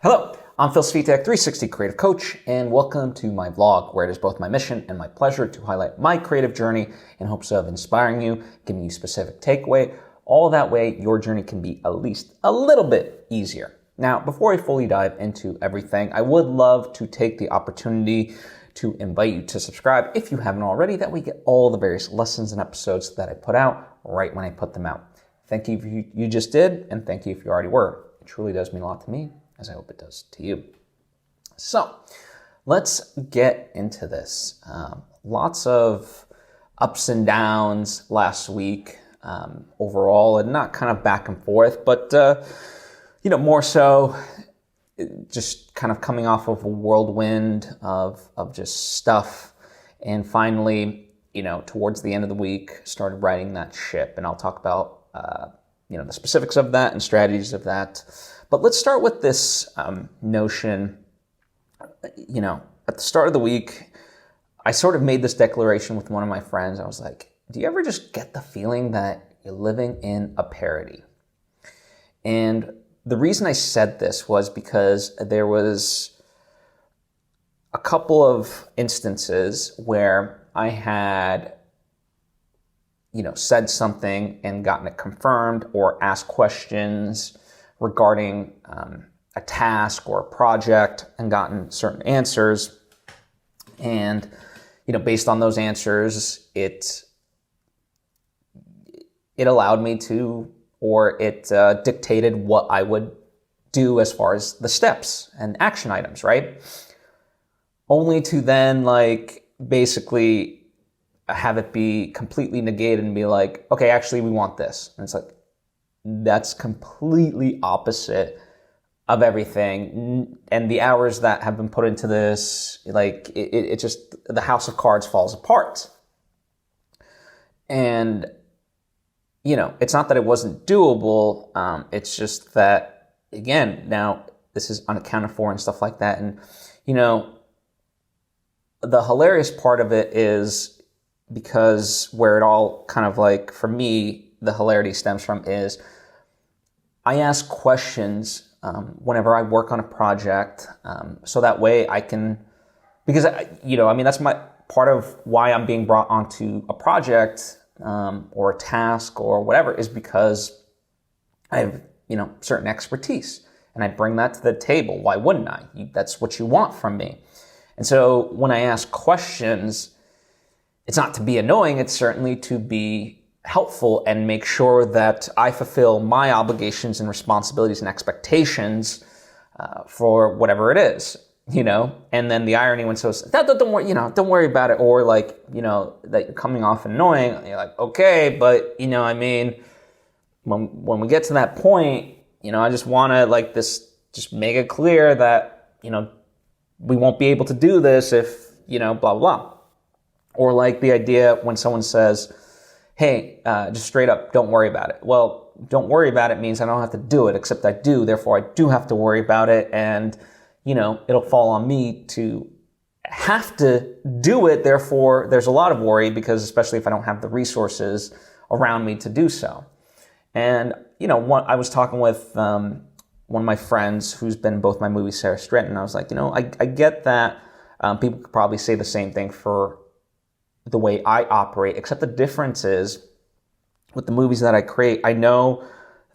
Hello, I'm Svitek, 360 Creative Coach, and welcome to my vlog, where it is both my mission and my pleasure to highlight my creative journey in hopes of inspiring you, giving you specific takeaway, all that way your journey can be at least a little bit easier. Now, before I fully dive into everything, I would love to take the opportunity to invite you to subscribe if you haven't already, that we get all the various lessons and episodes that I put out right when I put them out. Thank you if you just did, and thank you if you already were. It truly does mean a lot to me, as I hope it does to you. So let's get into this. Lots of ups and downs last week overall, and not kind of back and forth, but more so just kind of coming off of a whirlwind of just stuff. And finally, towards the end of the week, started riding that ship, and I'll talk about the specifics of that and strategies of that. But let's start with this notion. At the start of the week, I sort of made this declaration with one of my friends. I was like, do you ever just get the feeling that you're living in a parody? And the reason I said this was because there was a couple of instances where I had said something and gotten it confirmed, or asked questions regarding a task or a project and gotten certain answers. And, based on those answers, it allowed me to, or it dictated what I would do as far as the steps and action items, right? Only to then basically have it be completely negated and be like, okay, actually we want this. And it's like, that's completely opposite of everything. And the hours that have been put into this, it just, the house of cards falls apart. And, it's not that it wasn't doable. It's just that, again, now this is unaccounted for and stuff like that. And, the hilarious part of it is, because where it all kind of for me, the hilarity stems from is I ask questions whenever I work on a project, so that way I can, because that's my part of why I'm being brought onto a project or a task or whatever, is because I have certain expertise and I bring that to the table. Why wouldn't I? That's what you want from me. And so when I ask questions, it's not to be annoying, it's certainly to be helpful and make sure that I fulfill my obligations and responsibilities and expectations for whatever it is, And then the irony when someone says, don't worry, don't worry about it, or that you're coming off annoying, you're like, okay, but when we get to that point, I just want to just make it clear that we won't be able to do this if blah blah blah. Or the idea when someone says, hey, just straight up, don't worry about it. Well, don't worry about it means I don't have to do it, except I do. Therefore, I do have to worry about it. And, it'll fall on me to have to do it. Therefore, there's a lot of worry, because especially if I don't have the resources around me to do so. And, I was talking with one of my friends who's been in both my movies, Sarah Stratton, and I was like, I get that people could probably say the same thing for the way I operate, except the difference is with the movies that I create, I know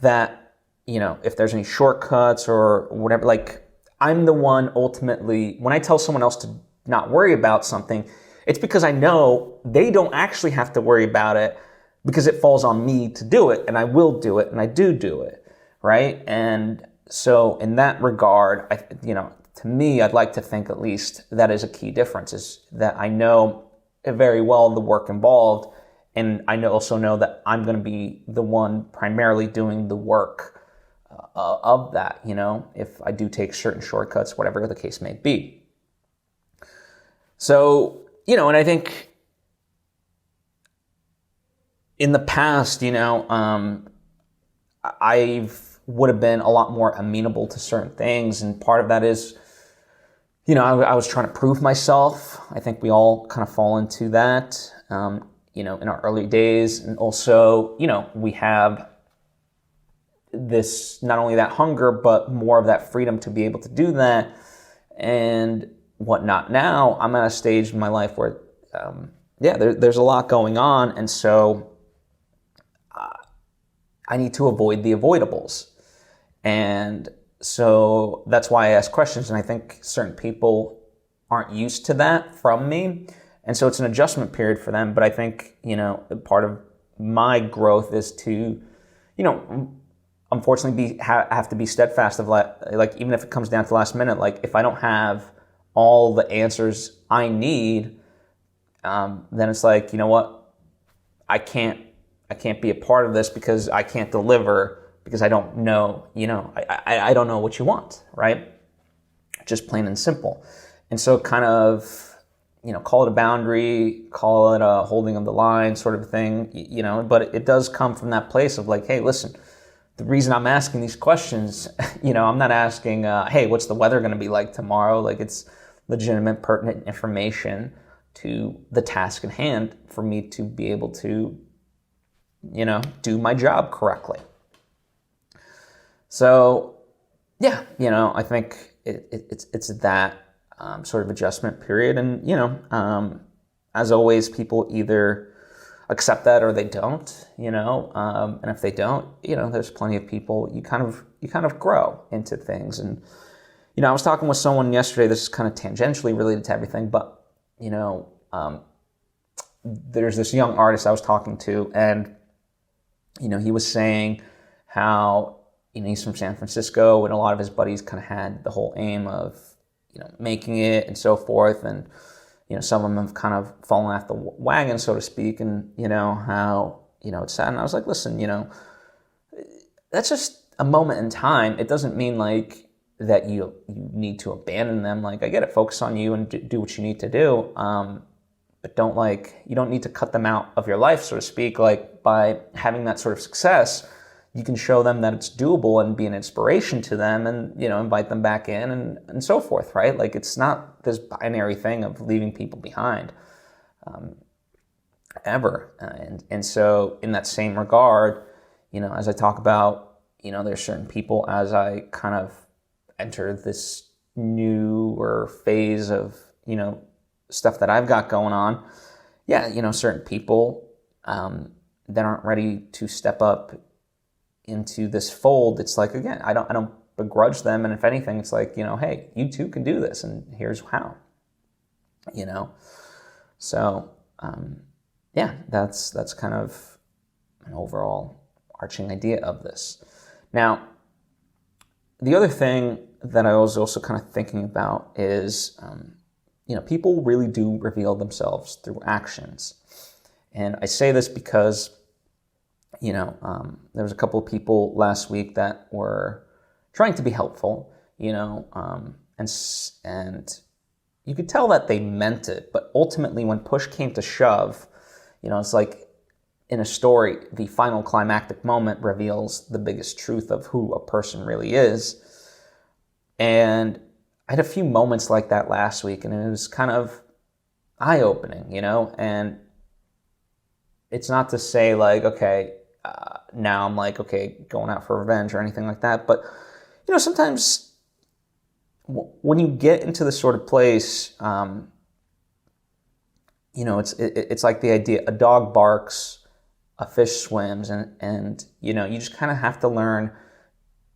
that, if there's any shortcuts or whatever, I'm the one ultimately, when I tell someone else to not worry about something, it's because I know they don't actually have to worry about it, because it falls on me to do it, and I will do it, and I do it, right? And so in that regard, to me, I'd like to think at least that is a key difference, is that I know very well the work involved, and I also know that I'm going to be the one primarily doing the work of that, if I do take certain shortcuts, whatever the case may be. So, and I think in the past, I would have been a lot more amenable to certain things, and part of that is, I was trying to prove myself. I think we all kind of fall into that, in our early days. And also, we have this, not only that hunger, but more of that freedom to be able to do that and whatnot. Now I'm at a stage in my life where, there's a lot going on. And so I need to avoid the avoidables. And so that's why I ask questions. And I think certain people aren't used to that from me. And so it's an adjustment period for them. But I think, part of my growth is to, unfortunately have to be steadfast of like, even if it comes down to the last minute, like if I don't have all the answers I need, then it's like, you know what, I can't be a part of this because I can't deliver because I don't know, I don't know what you want, right? Just plain and simple. And so kind of, call it a boundary, call it a holding of the line sort of thing, but it does come from that place of like, hey, listen, the reason I'm asking these questions, I'm not asking, hey, what's the weather going to be like tomorrow? Like, it's legitimate, pertinent information to the task at hand for me to be able to, do my job correctly. So, yeah, I think it's that sort of adjustment period. And, as always, people either accept that or they don't, and if they don't, there's plenty of people, you kind of grow into things. And, I was talking with someone yesterday, this is kind of tangentially related to everything, but, there's this young artist I was talking to, and, he was saying how, he's from San Francisco, and a lot of his buddies kind of had the whole aim of, making it and so forth. And, some of them have kind of fallen off the wagon, so to speak, and, how, it's sad. And I was like, listen, that's just a moment in time. It doesn't mean like that you need to abandon them. Like, I get it, focus on you and do what you need to do. But you don't need to cut them out of your life, so to speak. Like, by having that sort of success, you can show them that it's doable and be an inspiration to them and, invite them back in and so forth, right? Like, it's not this binary thing of leaving people behind ever. And so in that same regard, as I talk about, there's certain people as I kind of enter this newer phase of, stuff that I've got going on. Yeah, certain people that aren't ready to step up into this fold. It's like, again, I don't begrudge them, and if anything, it's like, hey, you too can do this, and here's how. So that's kind of an overall arching idea of this. Now, the other thing that I was also kind of thinking about is, people really do reveal themselves through actions. And I say this because, there was a couple of people last week that were trying to be helpful, and you could tell that they meant it, but ultimately when push came to shove, it's like in a story, the final climactic moment reveals the biggest truth of who a person really is. And I had a few moments like that last week, and it was kind of eye-opening, and it's not to say like, okay, now I'm like, okay, going out for revenge or anything like that. But, sometimes when you get into this sort of place, it's like the idea, a dog barks, a fish swims, and you just kind of have to learn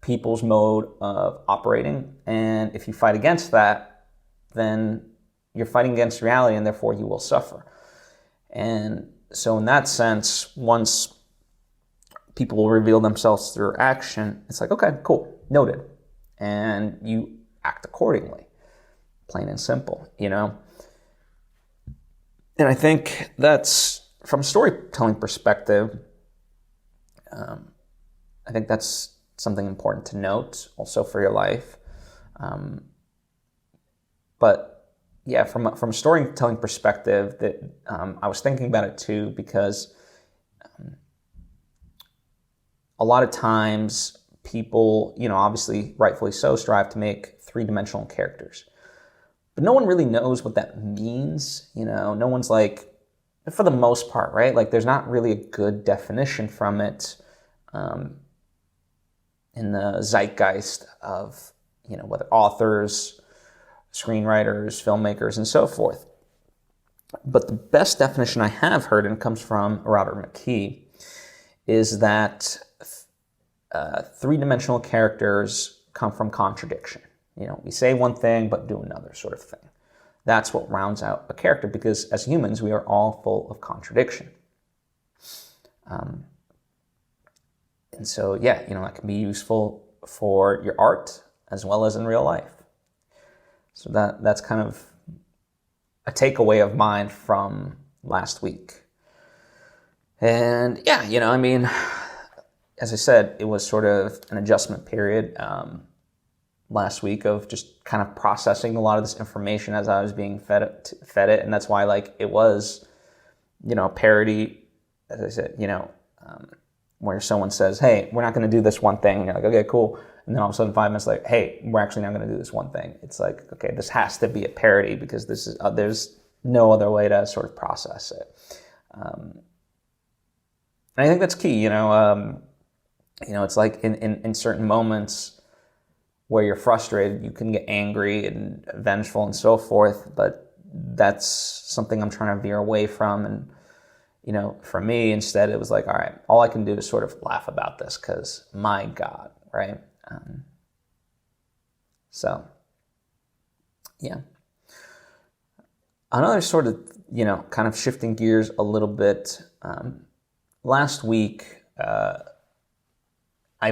people's mode of operating. And if you fight against that, then you're fighting against reality, and therefore you will suffer. And so in that sense, once people will reveal themselves through action, it's like, okay, cool, noted. And you act accordingly, plain and simple, And I think that's, from a storytelling perspective, I think that's something important to note also for your life. But yeah, from a storytelling perspective, that I was thinking about it too, because a lot of times people, obviously rightfully so, strive to make three-dimensional characters. But no one really knows what that means. No one's like, for the most part, right? Like, there's not really a good definition from it. in the zeitgeist of, whether authors, screenwriters, filmmakers, and so forth. But the best definition I have heard, and it comes from Robert McKee, is that three-dimensional characters come from contradiction. We say one thing but do another sort of thing. That's what rounds out a character, because as humans, we are all full of contradiction. And so, that can be useful for your art as well as in real life. So that's kind of a takeaway of mine from last week. And as I said, it was sort of an adjustment period last week of just kind of processing a lot of this information as I was being fed it. And that's why it was, a parody, as I said, where someone says, hey, we're not going to do this one thing. And you're like, okay, cool. And then all of a sudden 5 minutes later, hey, we're actually not going to do this one thing. It's like, okay, this has to be a parody because this is there's no other way to sort of process it. And I think that's key, it's like in certain moments where you're frustrated, you can get angry and vengeful and so forth, but that's something I'm trying to veer away from. And, for me, instead, it was like, all right, all I can do is sort of laugh about this because my God, right? Another sort of, kind of shifting gears a little bit. Last week, I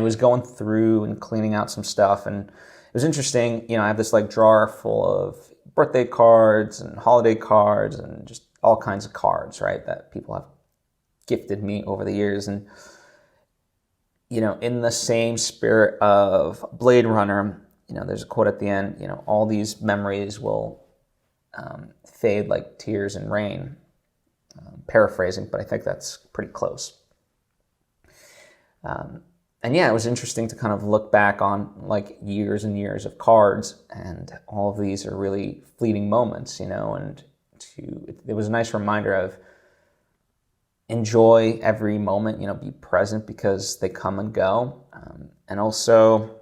was going through and cleaning out some stuff, and it was interesting. I have this drawer full of birthday cards and holiday cards and just all kinds of cards, right, that people have gifted me over the years. And, in the same spirit of Blade Runner, there's a quote at the end, all these memories will fade like tears in rain. Paraphrasing, but I think that's pretty close. It was interesting to kind of look back on years and years of cards, and all of these are really fleeting moments, and it was a nice reminder of enjoy every moment, be present because they come and go. And also,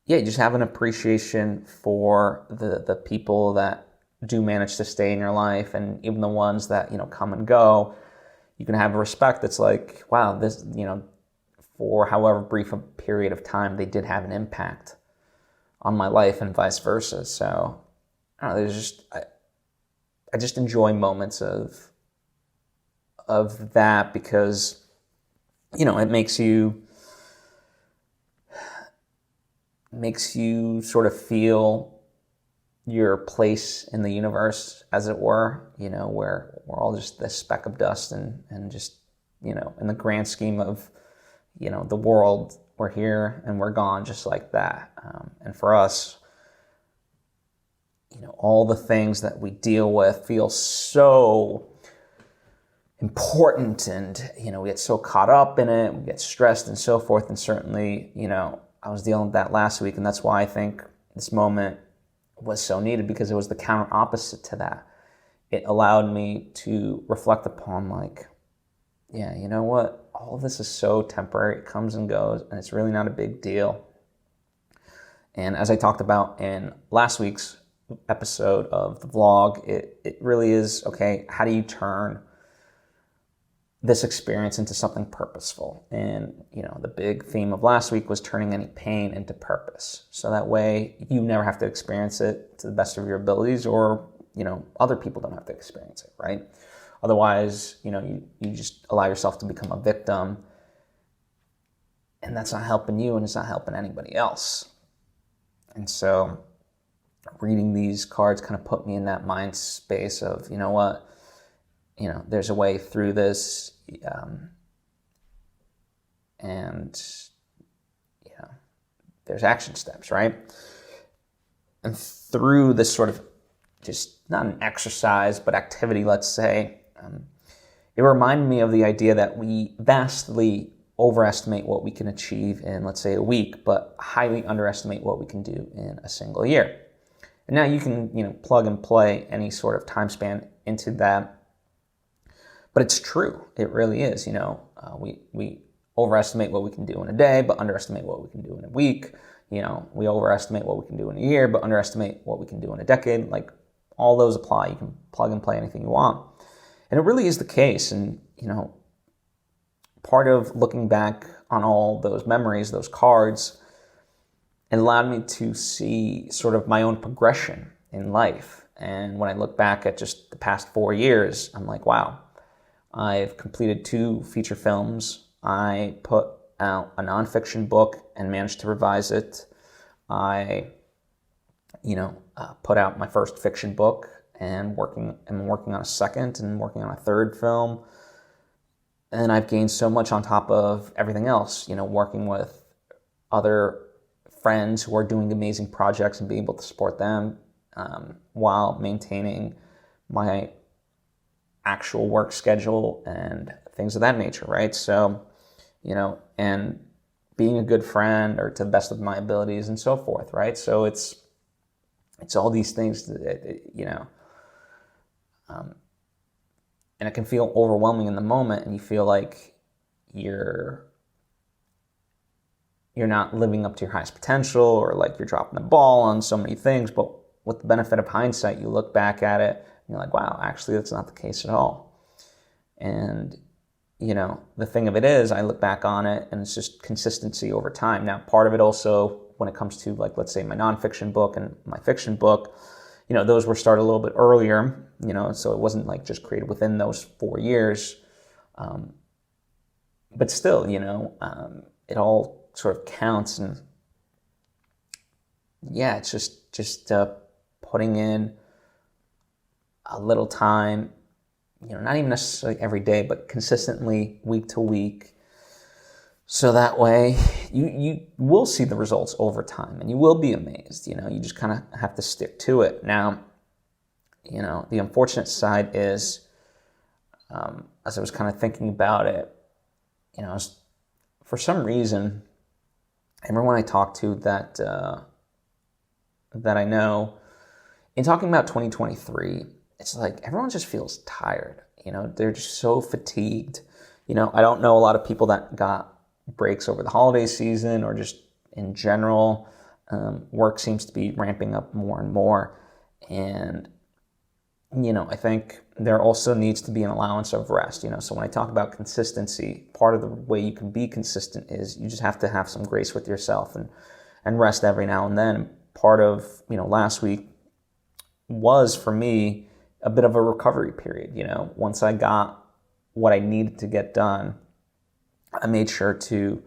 you just have an appreciation for the people that do manage to stay in your life, and even the ones that, come and go. You can have a respect that's like, wow, this, for however brief a period of time, they did have an impact on my life and vice versa. So, I don't know, I just enjoy moments of that because, it makes you sort of feel your place in the universe, as it were, where we're all just this speck of dust and just, in the grand scheme of, the world, we're here and we're gone just like that. And for us, all the things that we deal with feel so important, and, we get so caught up in it, we get stressed and so forth. And certainly, I was dealing with that last week, and that's why I think this moment was so needed, because it was the counter opposite to that. It allowed me to reflect upon you know what? All of this is so temporary. It comes and goes, and it's really not a big deal. And as I talked about in last week's episode of the vlog, it really is, okay, how do you turn this experience into something purposeful? And, the big theme of last week was turning any pain into purpose. So that way you never have to experience it to the best of your abilities, or, other people don't have to experience it, right? Otherwise, you just allow yourself to become a victim, and that's not helping you, and it's not helping anybody else. And so reading these cards kind of put me in that mind space of, what, there's a way through this, and, there's action steps, right? And through this sort of just not an exercise, but activity, let's say, it reminded me of the idea that we vastly overestimate what we can achieve in, let's say, a week, but highly underestimate what we can do in a single year. And now you can, plug and play any sort of time span into that. But it's true. It really is. We overestimate what we can do in a day, but underestimate what we can do in a week. We overestimate what we can do in a year, but underestimate what we can do in a decade. Like, all those apply. You can plug and play anything you want. And it really is the case. And, part of looking back on all those memories, those cards, it allowed me to see sort of my own progression in life. And when I look back at just the past 4 years, I'm like, wow, I've completed 2 feature films. I put out a nonfiction book and managed to revise it. I, put out my first fiction book and I'm working on a second and working on a third film. And I've gained so much on top of everything else, working with other friends who are doing amazing projects and being able to support them while maintaining my actual work schedule and things of that nature, right? So, and being a good friend or to the best of my abilities and so forth, right? So it's all these things that, and it can feel overwhelming in the moment, and you feel like you're not living up to your highest potential, or like you're dropping the ball on so many things. But with the benefit of hindsight, you look back at it and you're like, wow, actually that's not the case at all. And the thing of it is, I look back on it and it's just consistency over time. Now, part of it also, when it comes to, like, let's say my nonfiction book and my fiction book, those were started a little bit earlier, so it wasn't like just created within those 4 years. But still, it all sort of counts. And yeah, it's just putting in a little time, not even necessarily every day, but consistently week to week. So that way you will see the results over time and you will be amazed. You just kind of have to stick to it. Now, the unfortunate side is, as I was kind of thinking about it, for some reason, everyone I talk to that I know, in talking about 2023, it's like everyone just feels tired. They're just so fatigued. I don't know a lot of people that got breaks over the holiday season or just in general. Work seems to be ramping up more and more. And, I think there also needs to be an allowance of rest. So when I talk about consistency, part of the way you can be consistent is you just have to have some grace with yourself and rest every now and then. Part of, last week was for me a bit of a recovery period. Once I got what I needed to get done, I made sure to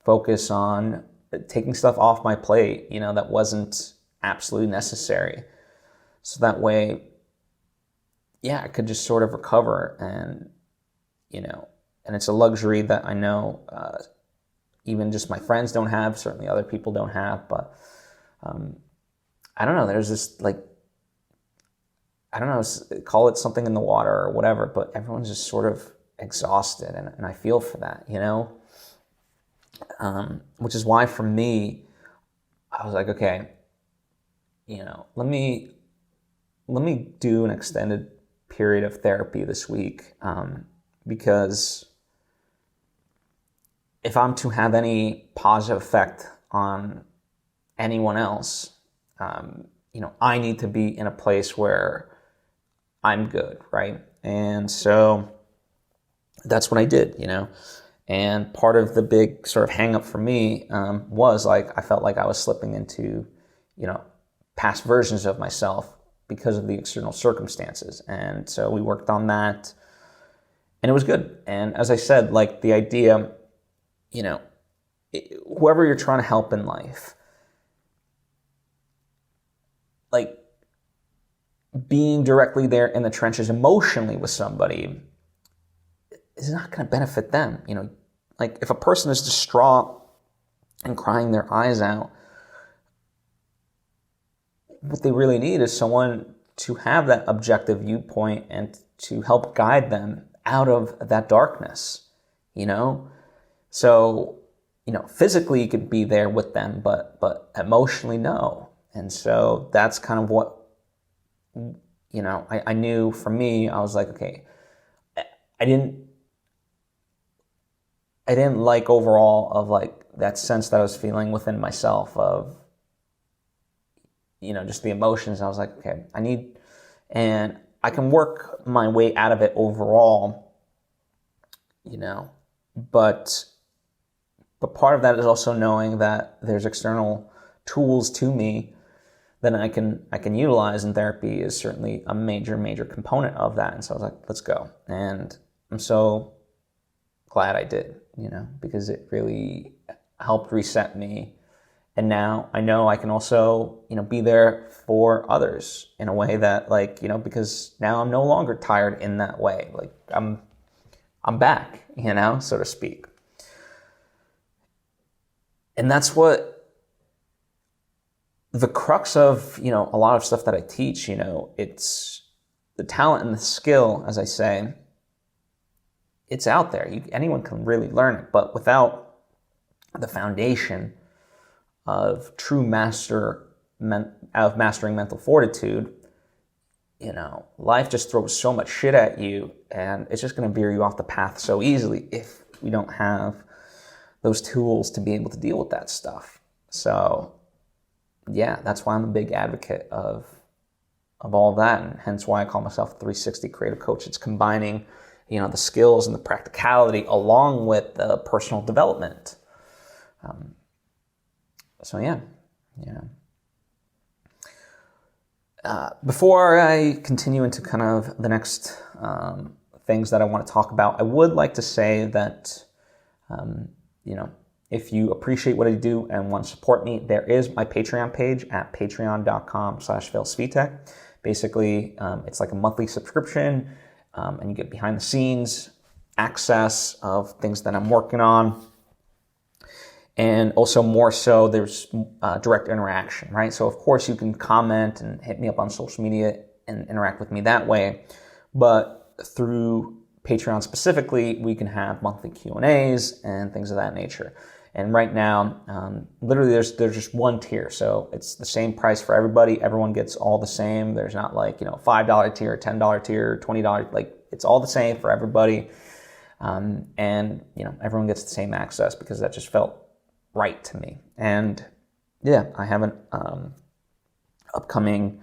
focus on taking stuff off my plate, that wasn't absolutely necessary. So that way, I could just sort of recover. And, and it's a luxury that I know even just my friends don't have, certainly other people don't have. But I don't know, there's this, like, I don't know, call it something in the water or whatever, but everyone's just sort of exhausted, and I feel for that, which is why for me, I was like, okay, let me do an extended period of therapy this week, because if I'm to have any positive effect on anyone else, I need to be in a place where I'm good, right? And so that's what I did, and part of the big sort of hang up for me was, like, I felt like I was slipping into, past versions of myself because of the external circumstances. And so we worked on that and it was good. And as I said, like, the idea, whoever you're trying to help in life, like, being directly there in the trenches emotionally with somebody is not going to benefit them. Like, if a person is distraught and crying their eyes out, what they really need is someone to have that objective viewpoint and to help guide them out of that darkness, So, physically you could be there with them, but emotionally, no. And so that's kind of what, I knew for me. I was like, okay, I didn't I didn't like overall of like that sense that I was feeling within myself of, just the emotions. I was like, okay, and I can work my way out of it overall, but part of that is also knowing that there's external tools to me that I can utilize, and therapy is certainly a major component of that. And so I was like, let's go. And I'm so glad I did, because it really helped reset me. And now I know I can also, be there for others in a way that because now I'm no longer tired in that way. Like I'm back, so to speak. And that's what the crux of, a lot of stuff that I teach, it's the talent and the skill, as I say, it's out there. Anyone can really learn it, but without the foundation of true mastering mental fortitude, life just throws so much shit at you, and it's just going to veer you off the path so easily if we don't have those tools to be able to deal with that stuff. So yeah, that's why I'm a big advocate of all of that, and hence why I call myself a 360 creative coach. It's combining, the skills and the practicality along with the personal development. So yeah. Before I continue into kind of the next things that I want to talk about, I would like to say that, if you appreciate what I do and want to support me, there is my Patreon page at patreon.com/PhilSvitek. Basically, it's like a monthly subscription, and you get behind the scenes access of things that I'm working on. And also more so, there's direct interaction, right? So of course you can comment and hit me up on social media and interact with me that way. But through Patreon specifically, we can have monthly Q&As and things of that nature. And right now, literally there's just one tier. So it's the same price for everybody. Everyone gets all the same. There's not like, $5 tier, $10 tier, $20, like it's all the same for everybody. And, everyone gets the same access because that just felt right to me. And yeah, I have an upcoming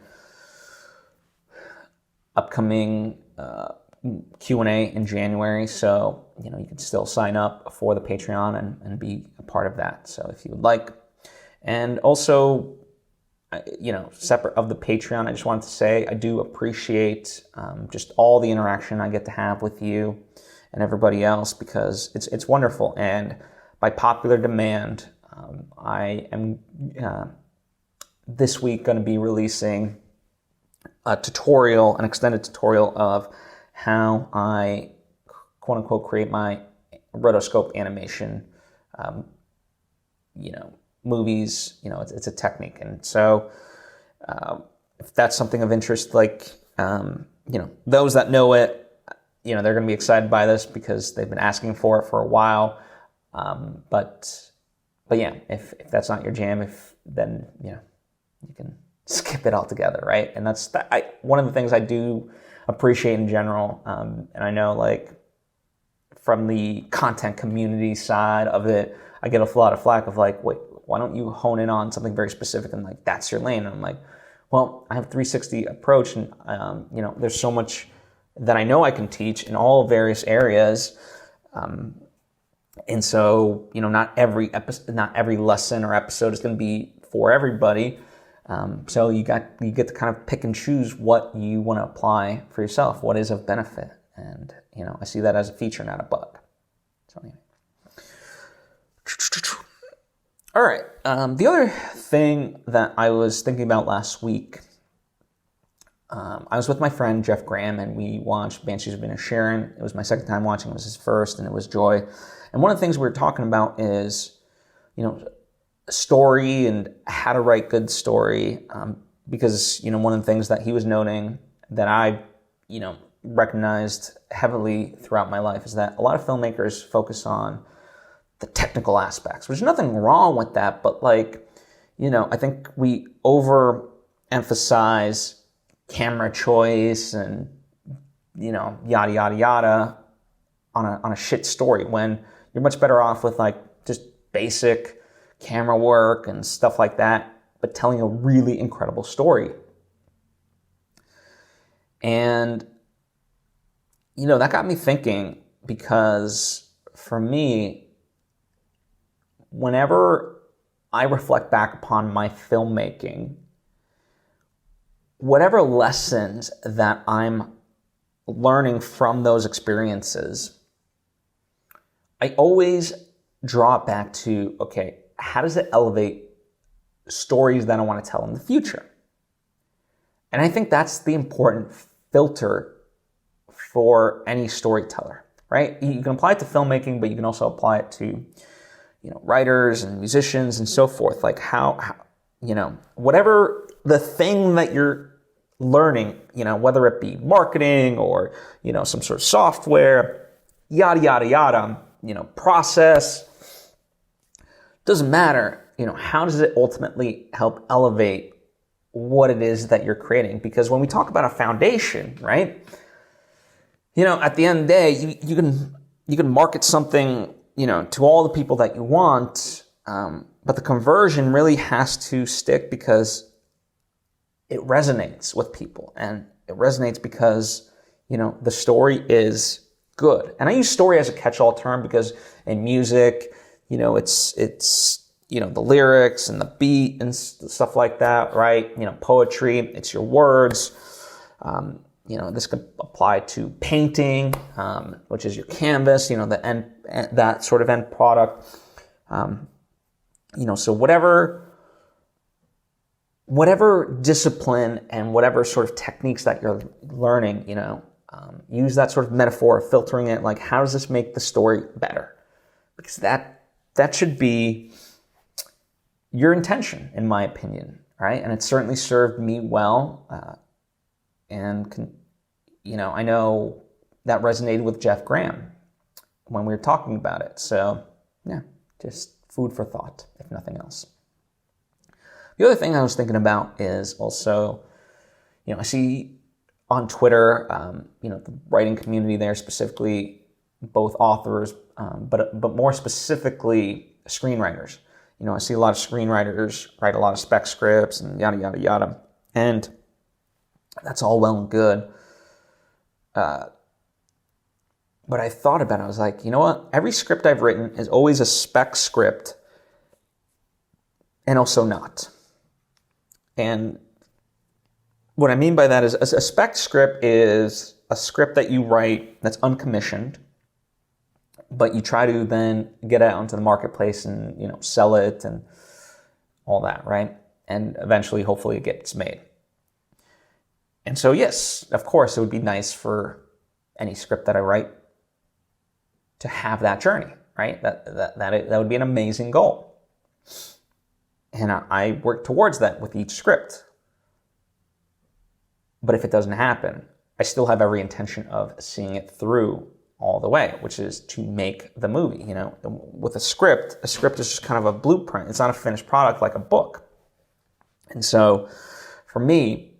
Q&A in January, so you can still sign up for the Patreon and be a part of that, so if you would like. And also, separate of the Patreon, I just wanted to say I do appreciate just all the interaction I get to have with you and everybody else, because it's wonderful. And by popular demand, I am this week going to be releasing an extended tutorial of how I, quote unquote, create my rotoscope animation, movies. It's a technique. And so if that's something of interest, those that know it, they're going to be excited by this because they've been asking for it for a while. But yeah, if that's not your jam, then you can skip it altogether, right? And that's one of the things I do appreciate in general. And I know, from the content community side of it, I get a lot of flack of wait, why don't you hone in on something very specific and that's your lane? And I'm like, well, I have a 360 approach, and there's so much that I know I can teach in all various areas. And so, not every lesson or episode is going to be for everybody. So you get to kind of pick and choose what you want to apply for yourself, what is of benefit. And, I see that as a feature, not a bug. So anyway. All right. The other thing that I was thinking about last week, I was with my friend Jeff Graham, and we watched Banshees of Inisherin. It was my second time watching. It was his first, and it was joy. And one of the things we were talking about is, story and how to write good story, because, one of the things that he was noting that I, recognized heavily throughout my life is that a lot of filmmakers focus on the technical aspects. There's nothing wrong with that, but I think we overemphasize camera choice and, yada, yada, yada on a shit story, when You're much better off with like just basic camera work and stuff like that, but telling a really incredible story. And, you know, that got me thinking, because for me, whenever I reflect back upon my filmmaking, whatever lessons that I'm learning from those experiences, I always draw it back to, okay, how does it elevate stories that I want to tell in the future? And I think that's the important filter for any storyteller, right? You can apply it to filmmaking, but you can also apply it to, you know, writers and musicians and so forth. Like how you know, whatever the thing that you're learning, you know, whether it be marketing or, you know, some sort of software, yada, yada, yada, you know, process, doesn't matter. You know, how does it ultimately help elevate what it is that you're creating? Because when we talk about a foundation, right, you know, at the end of the day, you can market something, you know, to all the people that you want, but the conversion really has to stick because it resonates with people, and it resonates because, you know, the story is good. And I use story as a catch-all term because in music, you know, it's you know, the lyrics and the beat and stuff like that, right? You know, poetry, it's your words. You know, this could apply to painting, which is your canvas, you know, that sort of end product. You know, so whatever discipline and whatever sort of techniques that you're learning, you know, use that sort of metaphor of filtering it, like, how does this make the story better? Because that should be your intention, in my opinion, right? And it certainly served me well. You know, I know that resonated with Jeff Graham when we were talking about it. So, yeah, just food for thought, if nothing else. The other thing I was thinking about is also, you know, I see on Twitter, you know, the writing community there, specifically both authors, but more specifically screenwriters. You know, I see a lot of screenwriters write a lot of spec scripts and yada, yada, yada. And that's all well and good. But I thought about it. I was like, you know what? Every script I've written is always a spec script and also not. And what I mean by that is a spec script is a script that you write that's uncommissioned, but you try to then get it out into the marketplace and, you know, sell it and all that, right? And eventually, hopefully, it gets made. And so, yes, of course, it would be nice for any script that I write to have that journey, right? That would be an amazing goal. And I work towards that with each script. But if it doesn't happen, I still have every intention of seeing it through all the way, which is to make the movie. You know, with a script is just kind of a blueprint. It's not a finished product like a book. And so, for me,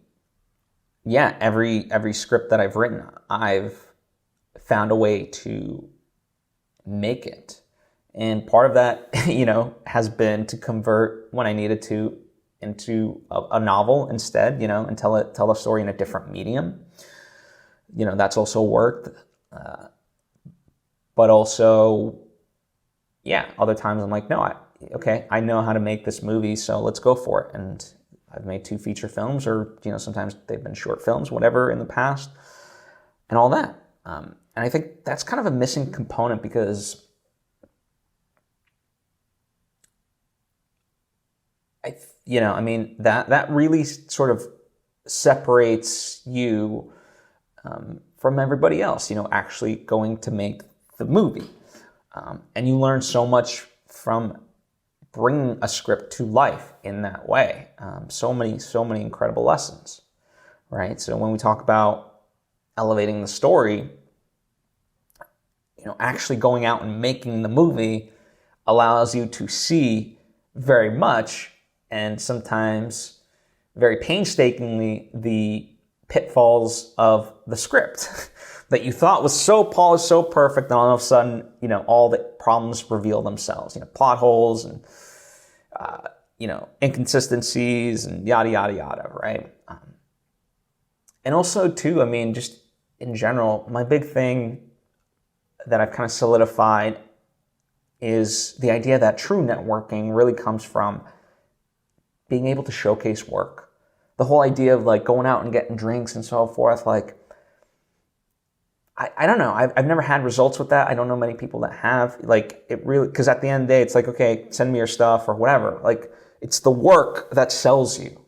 yeah, every script that I've written, I've found a way to make it. And part of that, you know, has been to convert when I needed to into a novel instead, you know, and tell a story in a different medium. You know, that's also worked. But also, yeah, other times I'm like, no, I know how to make this movie, so let's go for it. And I've made 2 feature films, or, you know, sometimes they've been short films, whatever, in the past, and all that. And I think that's kind of a missing component because that really sort of separates you from everybody else, you know, actually going to make the movie. And you learn so much from bringing a script to life in that way. So many incredible lessons, right? So when we talk about elevating the story, you know, actually going out and making the movie allows you to see very much, and sometimes very painstakingly, the pitfalls of the script. that you thought was so polished, so perfect, and all of a sudden, all the problems reveal themselves. Plot holes and, inconsistencies and yada, yada, yada, right? And also, too, just in general, my big thing that I've kind of solidified is the idea that true networking really comes from being able to showcase work. The whole idea of like going out and getting drinks and so forth, like, I don't know. I've never had results with that. I don't know many people that have. Like, it really, because at the end of the day, it's like, okay, send me your stuff or whatever. Like, it's the work that sells you,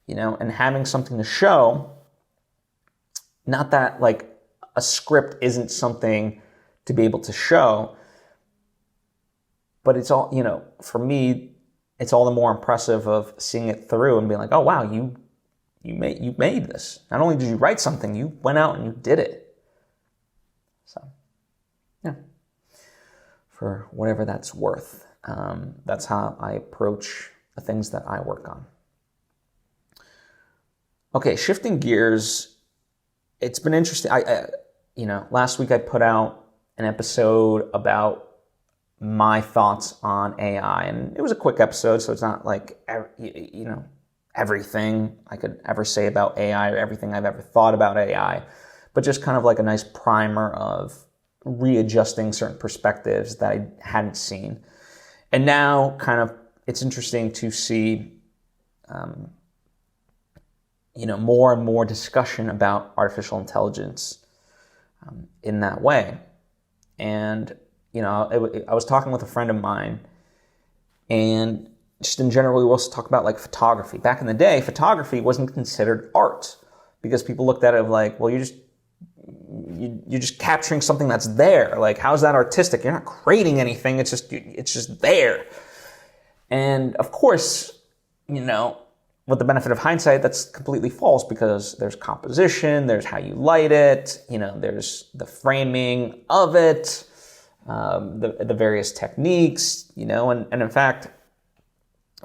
and having something to show. Not that like a script isn't something to be able to show, but it's all, for me, it's all the more impressive of seeing it through and being like, oh wow, you made this. Not only did you write something, you went out and you did it. So, yeah, for whatever that's worth. That's how I approach the things that I work on. Okay, shifting gears. It's been interesting. Last week I put out an episode about my thoughts on AI, and it was a quick episode, so it's not like, everything I could ever say about AI or everything I've ever thought about AI, but just kind of like a nice primer of readjusting certain perspectives that I hadn't seen. And now kind of it's interesting to see more and more discussion about artificial intelligence in that way. And, I was talking with a friend of mine, and just in general, we also talk about like photography. Back in the day, photography wasn't considered art because people looked at it like, well, you're just capturing something that's there. Like, how's that artistic? You're not creating anything. It's just there. And of course, with the benefit of hindsight, that's completely false because there's composition, there's how you light it, there's the framing of it, the various techniques, and in fact,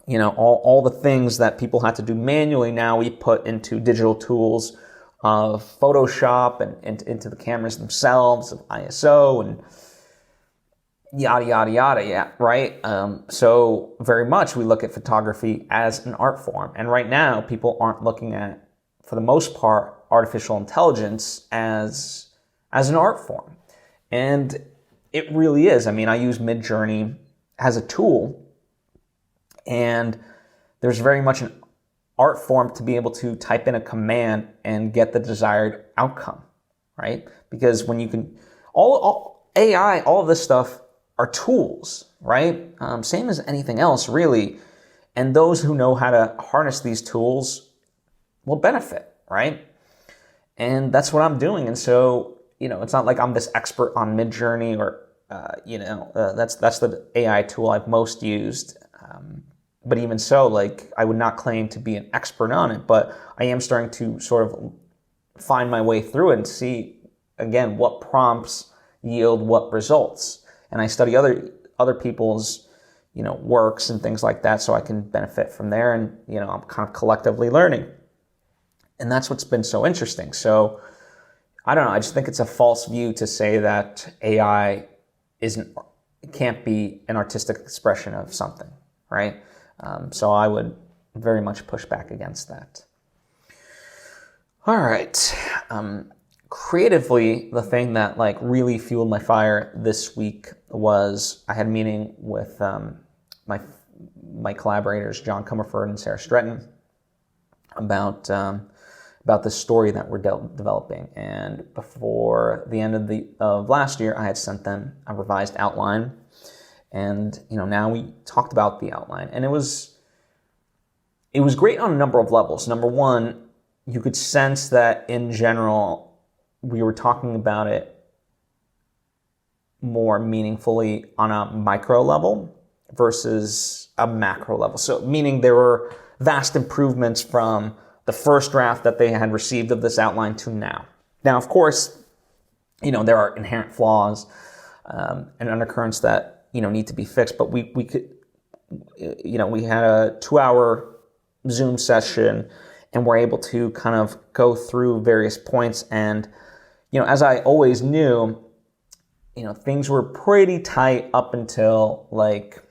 all the things that people had to do manually now we put into digital tools of Photoshop and into the cameras themselves, of ISO and yada, yada, yada, yeah, right? So very much we look at photography as an art form. And right now, people aren't looking at, for the most part, artificial intelligence as an art form. And it really is. I use Midjourney as a tool, and there's very much an art form to be able to type in a command and get the desired outcome, right? Because when you can, all AI, all of this stuff, are tools, right? Same as anything else, really. And those who know how to harness these tools will benefit, right? And that's what I'm doing. And so, it's not like I'm this expert on Midjourney or, that's the AI tool I've most used. But even so, like, I would not claim to be an expert on it, but I am starting to sort of find my way through it and see, again, what prompts yield what results. And I study other people's, works and things like that, so I can benefit from there. And I'm kind of collectively learning, and that's what's been so interesting. So I don't know. I just think it's a false view to say that AI can't be an artistic expression of something, right? So I would very much push back against that. All right. Creatively, the thing that like really fueled my fire this week was I had a meeting with my collaborators, John Comerford and Sarah Stretton, about this story that we're developing. And before the end of last year, I had sent them a revised outline, and now we talked about the outline, and it was great on a number of levels. Number one, you could sense that in general, we were talking about it more meaningfully on a micro level versus a macro level. So meaning there were vast improvements from the first draft that they had received of this outline to now. Now, of course, there are inherent flaws and undercurrents that, need to be fixed, but we could, we had a 2-hour Zoom session and we're able to kind of go through various points and as I always knew, things were pretty tight up until like,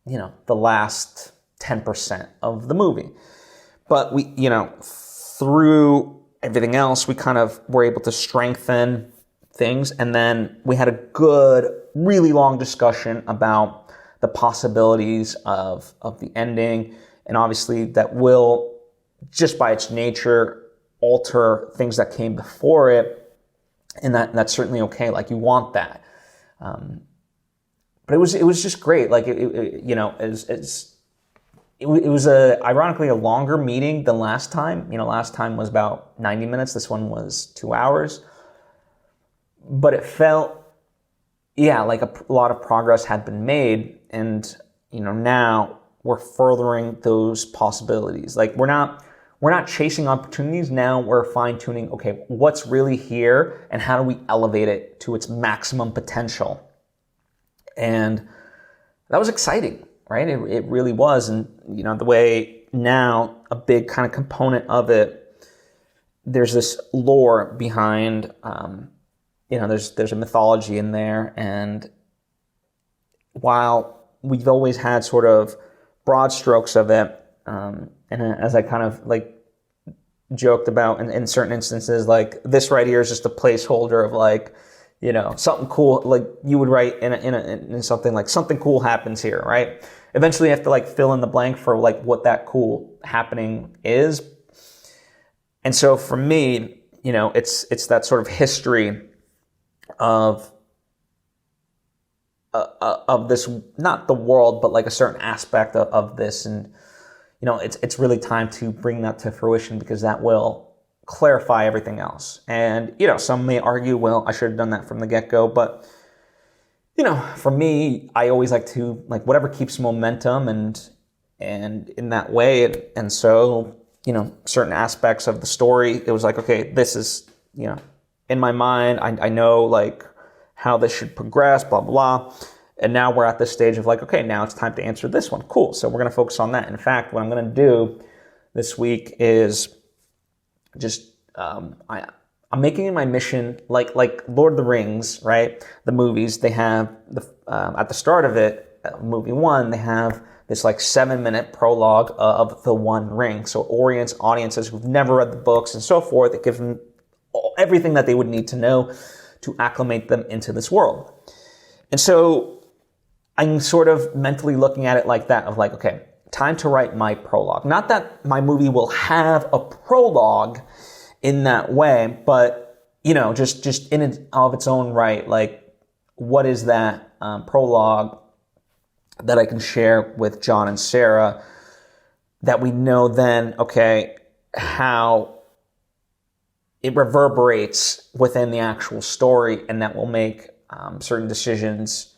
the last 10% of the movie. But we, through everything else, we kind of were able to strengthen things. And then we had a good, really long discussion about the possibilities of the ending. And obviously that will, just by its nature, alter things that came before it. And that's certainly okay. Like, you want that. But it was just great. Like, it was ironically a longer meeting than last time. Last time was about 90 minutes. This one was 2 hours. But it felt, like a lot of progress had been made. And, now we're furthering those possibilities. Like, we're not chasing opportunities. Now we're fine-tuning, okay, what's really here and how do we elevate it to its maximum potential? And that was exciting, right? It really was. And, the way now a big kind of component of it, there's this lore behind, there's a mythology in there. And while we've always had sort of broad strokes of it, and as I kind of like joked about in certain instances, like this right here is just a placeholder of like, something cool, like you would write in something like something cool happens here, right? Eventually you have to like fill in the blank for like what that cool happening is. And so for me, it's that sort of history of this, not the world, but like a certain aspect of this. And, it's really time to bring that to fruition, because that will clarify everything else. And, some may argue, well, I should have done that from the get-go. But, for me, I always like to, like, whatever keeps momentum and in that way. And so, certain aspects of the story, it was like, okay, this is, in my mind, I know, like, how this should progress, blah, blah, blah. And now we're at this stage of like, okay, now it's time to answer this one. Cool. So we're going to focus on that. In fact, what I'm going to do this week is just, I'm making it my mission, like Lord of the Rings, right? The movies, they have at the start of it, movie one, they have this like 7-minute prologue of the One Ring. So it orients audiences who've never read the books and so forth. It gives them everything that they would need to know to acclimate them into this world. And so I'm sort of mentally looking at it like that, of like, okay, time to write my prologue. Not that my movie will have a prologue in that way, but, just in and of its own right, like, what is that prologue that I can share with John and Sarah that we know then, okay, how it reverberates within the actual story, and that will make certain decisions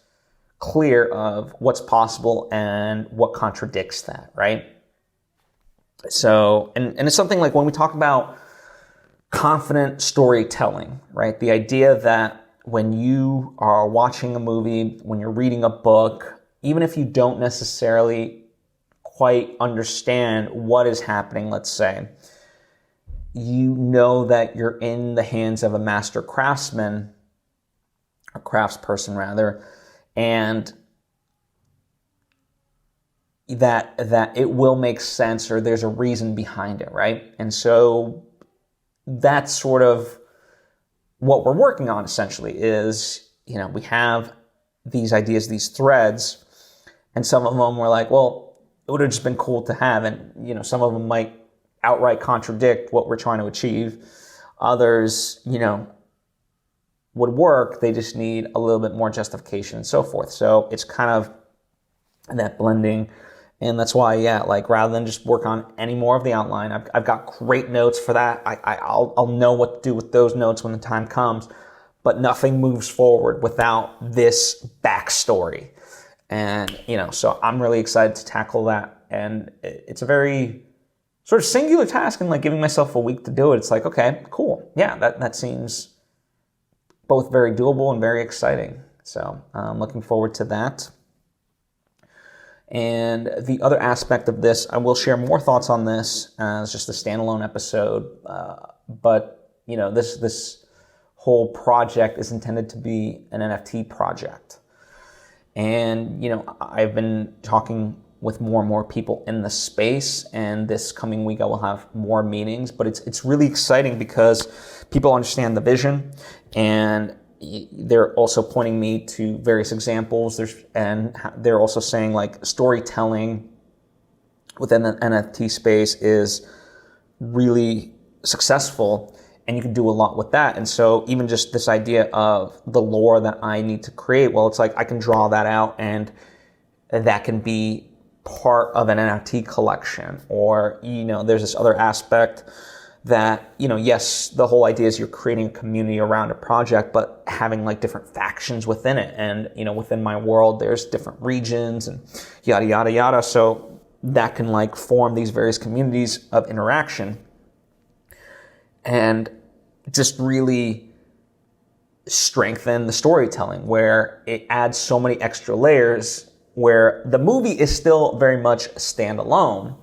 clear of what's possible and what contradicts that, right? So, and it's something like when we talk about confident storytelling, right? The idea that when you are watching a movie, when you're reading a book, even if you don't necessarily quite understand what is happening, let's say, you know that you're in the hands of a master craftsman, a craftsperson rather, and that it will make sense, or there's a reason behind it, right? And so that's sort of what we're working on essentially is, we have these ideas, these threads, and some of them were like, well, it would have just been cool to have. And, some of them might outright contradict what we're trying to achieve. Others, would work. They just need a little bit more justification and so forth. So it's kind of that blending. And that's why, like rather than just work on any more of the outline, I've got great notes for that. I'll know what to do with those notes when the time comes, but nothing moves forward without this backstory. And, so I'm really excited to tackle that. And it's a very sort of singular task, and like giving myself a week to do it. It's like, okay, cool. Yeah, that seems both very doable and very exciting. So I'm looking forward to that. And the other aspect of this, I will share more thoughts on this as just a standalone episode. But, this whole project is intended to be an NFT project. And, I've been talking with more and more people in the space, and this coming week I will have more meetings, but it's really exciting because people understand the vision, and they're also pointing me to various examples. And they're also saying like storytelling within the NFT space is really successful, and you can do a lot with that. And so even just this idea of the lore that I need to create, well, it's like I can draw that out, and that can be part of an NFT collection. Or, there's this other aspect that, yes, the whole idea is you're creating a community around a project, but having like different factions within it. And, within my world, there's different regions and yada, yada, yada. So that can like form these various communities of interaction and just really strengthen the storytelling, where it adds so many extra layers, where the movie is still very much standalone,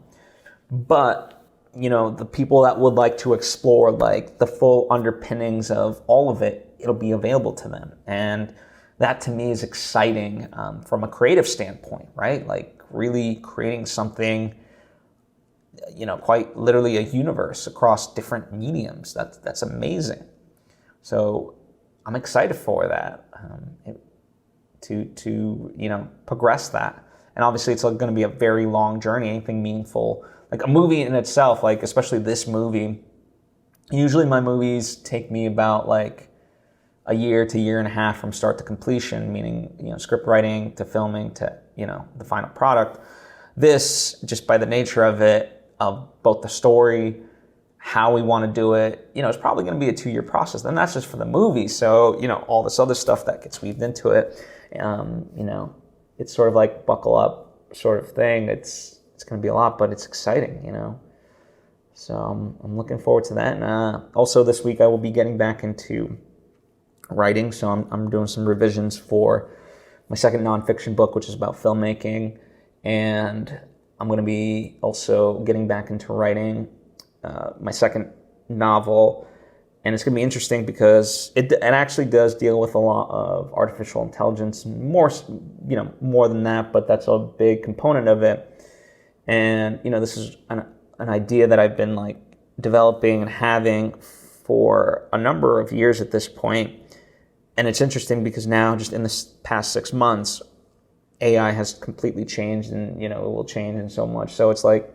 but the people that would like to explore like the full underpinnings of all of it, it'll be available to them. And that to me is exciting from a creative standpoint, right? Like really creating something, quite literally a universe across different mediums. That's amazing. So I'm excited for that, to progress that. And obviously it's going to be a very long journey. Anything meaningful, like a movie in itself, like especially this movie, usually my movies take me about like a year to year and a half from start to completion, meaning, script writing to filming to, the final product. This, just by the nature of it, of both the story, how we want to do it, it's probably going to be a 2-year process. And that's just for the movie. So, all this other stuff that gets weaved into it, it's sort of like buckle up sort of thing. It's going to be a lot, but it's exciting, So I'm looking forward to that. And also this week I will be getting back into writing. So I'm doing some revisions for my second nonfiction book, which is about filmmaking. And I'm going to be also getting back into writing my second novel. And it's going to be interesting because it actually does deal with a lot of artificial intelligence, more than that, but that's a big component of it. And, this is an idea that I've been like developing and having for a number of years at this point. And it's interesting because now, just in this past 6 months, AI has completely changed, and, it will change in so much. So it's like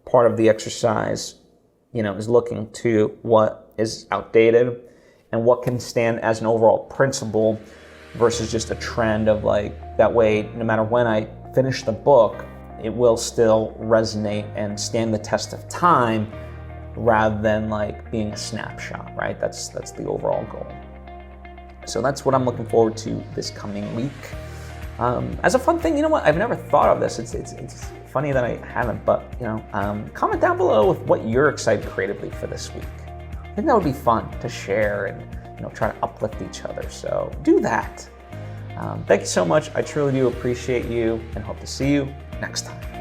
part of the exercise, is looking to what is outdated and what can stand as an overall principle versus just a trend of like, that way, no matter when I finish the book, it will still resonate and stand the test of time rather than like being a snapshot, right? That's the overall goal. So that's what I'm looking forward to this coming week. As a fun thing, I've never thought of this. It's funny that I haven't, but comment down below with what you're excited creatively for this week. I think that would be fun to share and try to uplift each other. So do that. Thank you so much. I truly do appreciate you, and hope to see you next time.